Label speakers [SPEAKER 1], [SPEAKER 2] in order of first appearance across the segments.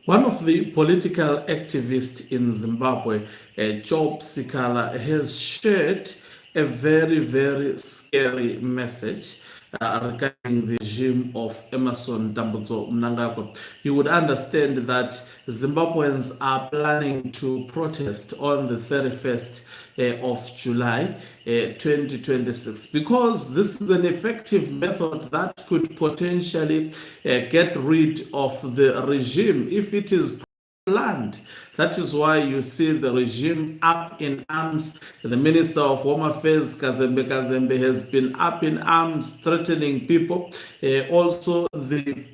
[SPEAKER 1] One of the political activists in Zimbabwe, Job Sikala, has shared a very, very scary message regarding the regime of Emerson Mnangagwa. You would understand that Zimbabweans are planning to protest on the 31st of July 2026 because this is an effective method that could potentially get rid of the regime if it is planned. That is why you see the regime up in arms. The Minister of Home Affairs, Kazembe, has been up in arms, threatening people. Also, the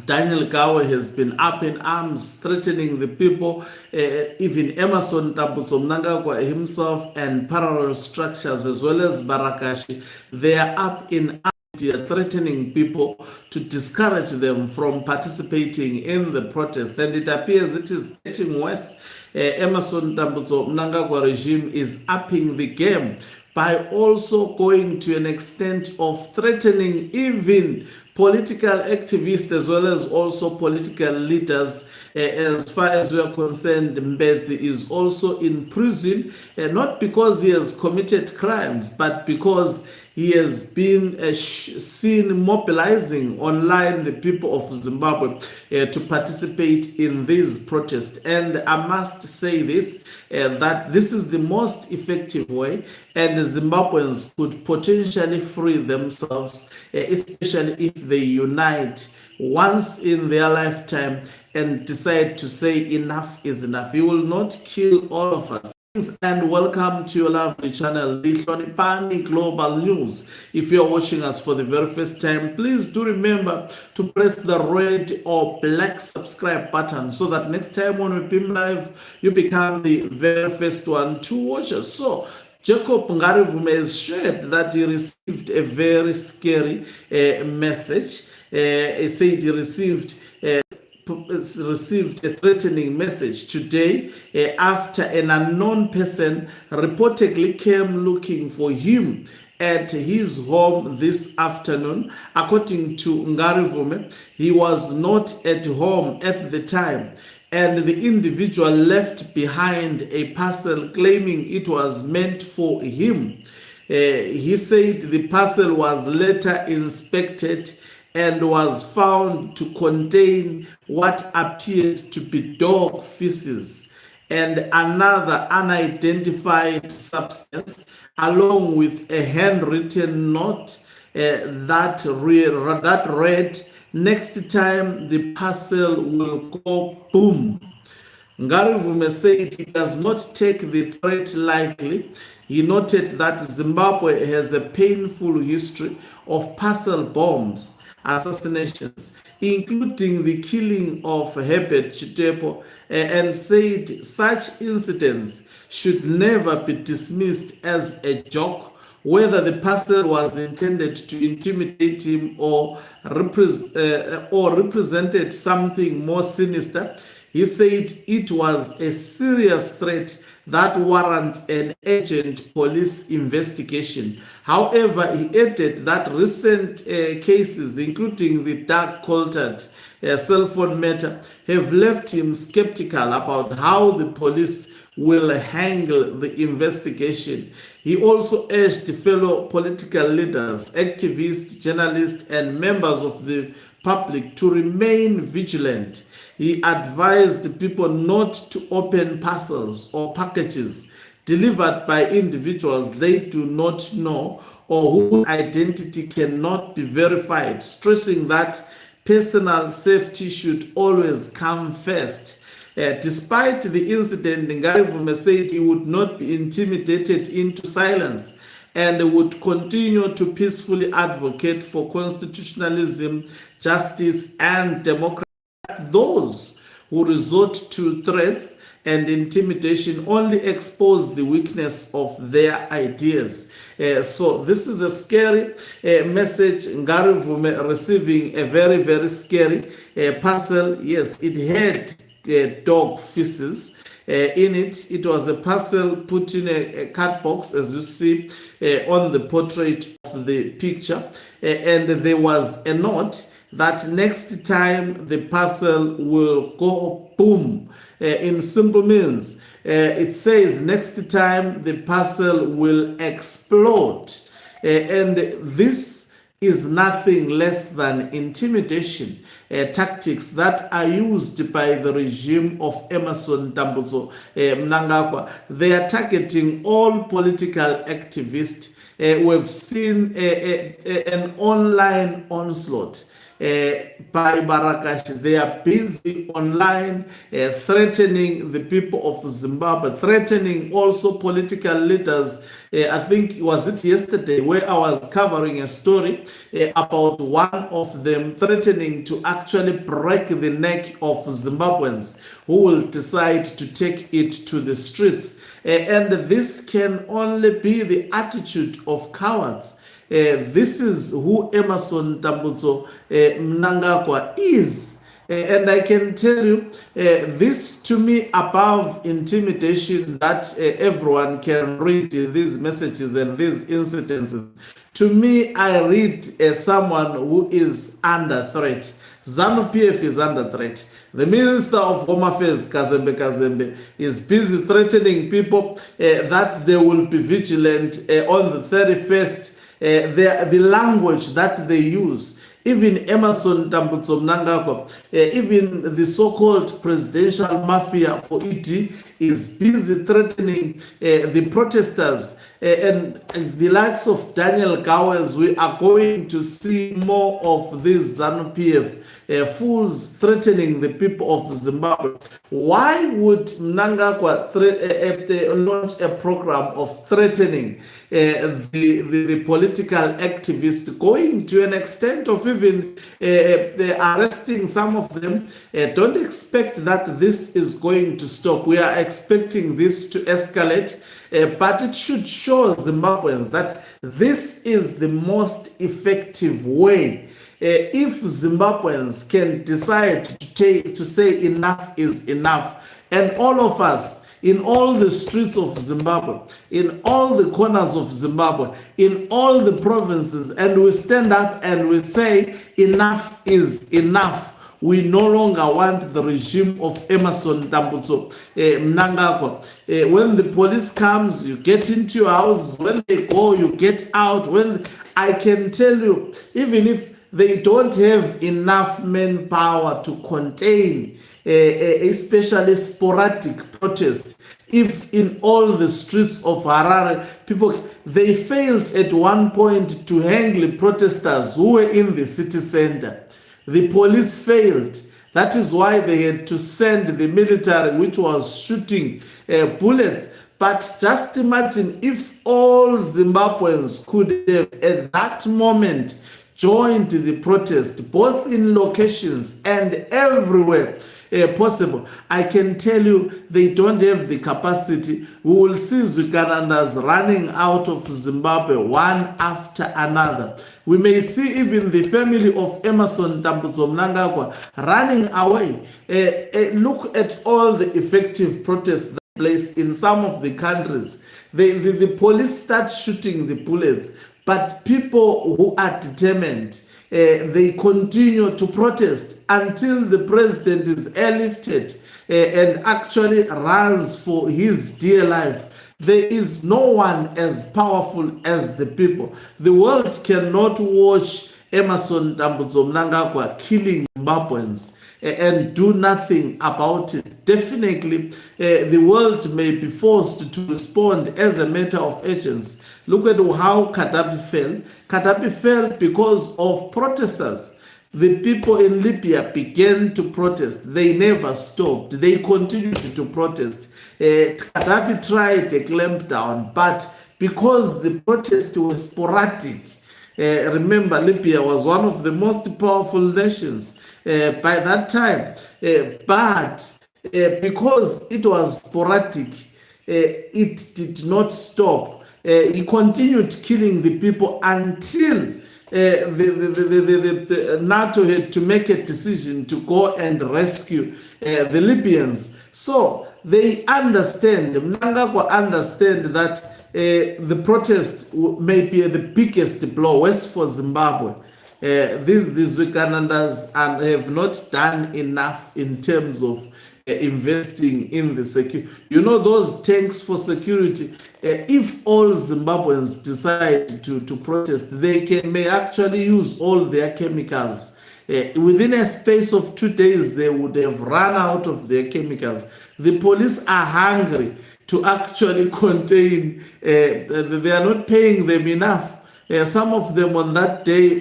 [SPEAKER 1] Daniel Gawe has been up in arms, threatening the people. Even Emerson Mnangagwa himself and parallel structures, as well as Barakashi, they are up in arms. They are threatening people to discourage them from participating in the protest, and it appears it is getting worse. Emerson Mnangagwa regime is upping the game by also going to an extent of threatening even political activists as well as also political leaders. As far as we are concerned, Mbedzi is also in prison, not because he has committed crimes, but because he has been seen mobilizing online the people of Zimbabwe to participate in these protests. And I must say this, that this is the most effective way, and the Zimbabweans could potentially free themselves, especially if they unite once in their lifetime and decide to say enough is enough. He will not kill all of us. And welcome to your lovely channel, the Hlonipani Global News. If you're watching us for the very first time, please do remember to press the red or black subscribe button so that next time when we beam live, you become the very first one to watch us. So, Jacob Ngarihvume has shared that he received a very scary message. He said he received a threatening message today after an unknown person reportedly came looking for him at his home this afternoon. According to Ngarihvume, he was not at home at the time, and the individual left behind a parcel claiming it was meant for him. He said the parcel was later inspected and was found to contain what appeared to be dog feces and another unidentified substance, along with a handwritten note that read, "Next time the parcel will go boom." Ngarihvume said he does not take the threat lightly. He noted that Zimbabwe has a painful history of parcel bombs assassinations, including the killing of Herbert Chitepo, and said such incidents should never be dismissed as a joke, whether the parcel was intended to intimidate him or represented something more sinister. He said it was a serious threat that warrants an urgent police investigation. However, he added that recent cases, including the dark-colored cell phone matter, have left him skeptical about how the police will handle the investigation. He also urged fellow political leaders, activists, journalists, and members of the public to remain vigilant. He advised people not to open parcels or packages delivered by individuals they do not know or whose identity cannot be verified, stressing that personal safety should always come first. Despite the incident, Ngarihvume said he would not be intimidated into silence and would continue to peacefully advocate for constitutionalism, justice, and democracy. Those who resort to threats and intimidation only expose the weakness of their ideas. So this is a scary message. Ngarihvume receiving a very, very scary parcel. Yes, it had dog feces in it. It was a parcel put in a card box, as you see on the portrait of the picture, and there was a note that next time the parcel will go boom. In simple means, it says next time the parcel will explode. And this is nothing less than intimidation tactics that are used by the regime of Emmerson Mnangagwa. They are targeting all political activists. We've seen an online onslaught by Barakash. They are busy online threatening the people of Zimbabwe, threatening also political leaders. I think, was it yesterday, where I was covering a story about one of them threatening to actually break the neck of Zimbabweans who will decide to take it to the streets. And this can only be the attitude of cowards. This is who Emmerson Mnangagwa is. And I can tell you, this to me, above intimidation that everyone can read these messages and these incidences, to me, I read someone who is under threat. ZANU-PF is under threat. The Minister of Home Affairs, Kazembe, is busy threatening people that they will be vigilant on the 31st. The language that they use, even Emmerson Mnangagwa, even the so-called presidential mafia for ED is busy threatening the protesters. And the likes of Daniel Gowers, we are going to see more of these ZANU-PF fools threatening the people of Zimbabwe. Why would Mnangagwa launch a program of threatening the political activists, going to an extent of even arresting some of them? Don't expect that this is going to stop. We are expecting this to escalate. But it should show Zimbabweans that this is the most effective way. If Zimbabweans can decide to say enough is enough, and all of us in all the streets of Zimbabwe, in all the corners of Zimbabwe, in all the provinces, and we stand up and we say enough is enough. We no longer want the regime of Emmerson Mnangagwa. When the police comes, you get into your house. When they go, you get out. When I can tell you, even if they don't have enough manpower to contain especially sporadic protest, if in all the streets of Harare, they failed at one point to hang the protesters who were in the city center. The police failed. That is why they had to send the military, which was shooting bullets. But just imagine if all Zimbabweans could have at that moment joined the protest, both in locations and everywhere possible. I can tell you they don't have the capacity. We will see Zwikanandas running out of Zimbabwe one after another. We may see even the family of Emmerson Mnangagwa running away. Look at all the effective protests that take place in some of the countries. The police start shooting the bullets, but people who are determined, they continue to protest until the president is airlifted and actually runs for his dear life. There is no one as powerful as the people. The world cannot watch Emmerson Mnangagwa killing Zimbabweans and do nothing about it. Definitely, the world may be forced to respond as a matter of urgency. Look at how Gaddafi fell. Gaddafi fell because of protesters. The people in Libya began to protest. They never stopped. They continued to protest. Gaddafi tried a clampdown, but because the protests were sporadic, remember Libya was one of the most powerful nations by that time, but because it was sporadic, it did not stop. He continued killing the people until the NATO had to make a decision to go and rescue the Libyans. So they understand, Mnangagwa understand that the protest may be the biggest blow, worse for Zimbabwe. These Ugandandas have not done enough in terms of investing in the security. You know, those tanks for security, if all Zimbabweans decide to protest, they may actually use all their chemicals. Within a space of 2 days, they would have run out of their chemicals. The police are hungry to actually contain, they are not paying them enough. Some of them on that day,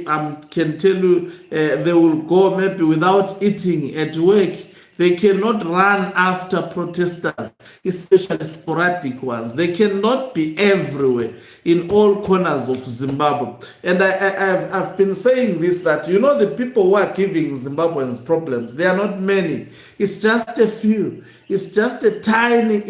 [SPEAKER 1] can tell you, they will go maybe without eating at work. They cannot run after protesters, especially sporadic ones. They cannot be everywhere in all corners of Zimbabwe. And I've been saying this, that, you know, the people who are giving Zimbabweans problems, they are not many. It's just a few. It's just a tiny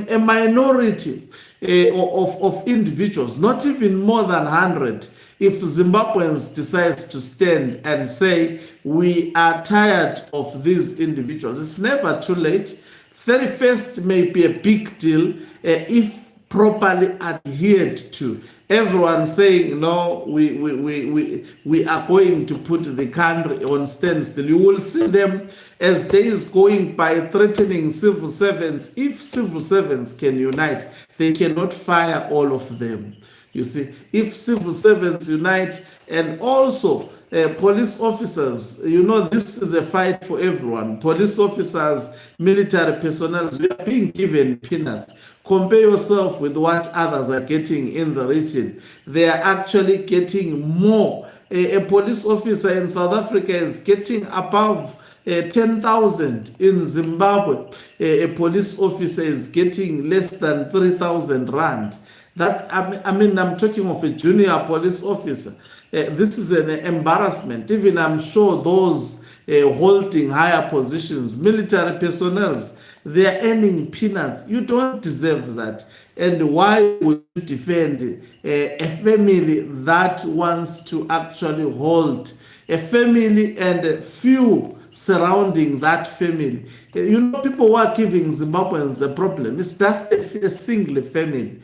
[SPEAKER 1] a minority of individuals, not even more than 100. If Zimbabweans decides to stand and say, we are tired of these individuals, it's never too late. 31st may be a big deal if properly adhered to. Everyone saying, no, we are going to put the country on standstill. You will see them as days going by threatening civil servants. If civil servants can unite, they cannot fire all of them. You see, if civil servants unite, and also police officers, you know, this is a fight for everyone. Police officers, military personnel, we are being given peanuts. Compare yourself with what others are getting in the region. They are actually getting more. A police officer in South Africa is getting above 10,000. In Zimbabwe, a police officer is getting less than 3,000 rand. That, I'm talking of a junior police officer. This is an embarrassment. Even I'm sure those holding higher positions, military personnel, they are earning peanuts. You don't deserve that. And why would you defend a family that wants to actually hold a family and a few surrounding that family? You know, people who are giving Zimbabweans a problem. It's just a single family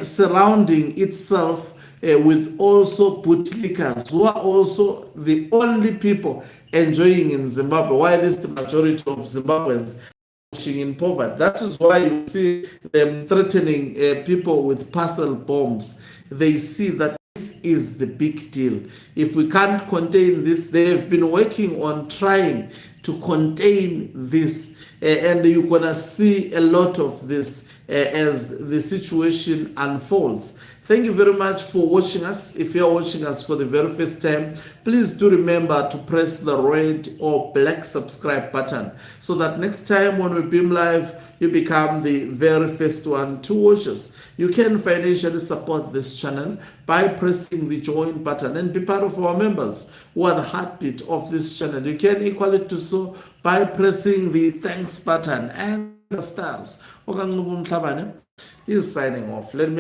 [SPEAKER 1] surrounding itself with also bootlickers, who are also the only people enjoying in Zimbabwe, while the majority of Zimbabweans in poverty. That is why you see them threatening people with parcel bombs. They see that this is the big deal. If we can't contain this, they have been working on trying to contain this, and you're gonna see a lot of this as the situation unfolds. Thank you very much for watching us. If you're watching us for the very first time, please do remember to press the red or black subscribe button so that next time when we beam live, you become the very first one to watch us. You can financially support this channel by pressing the join button and be part of our members who are the heartbeat of this channel. You can equally do so by pressing the thanks button and the stars. Okanqubumhlabane is signing off. Let me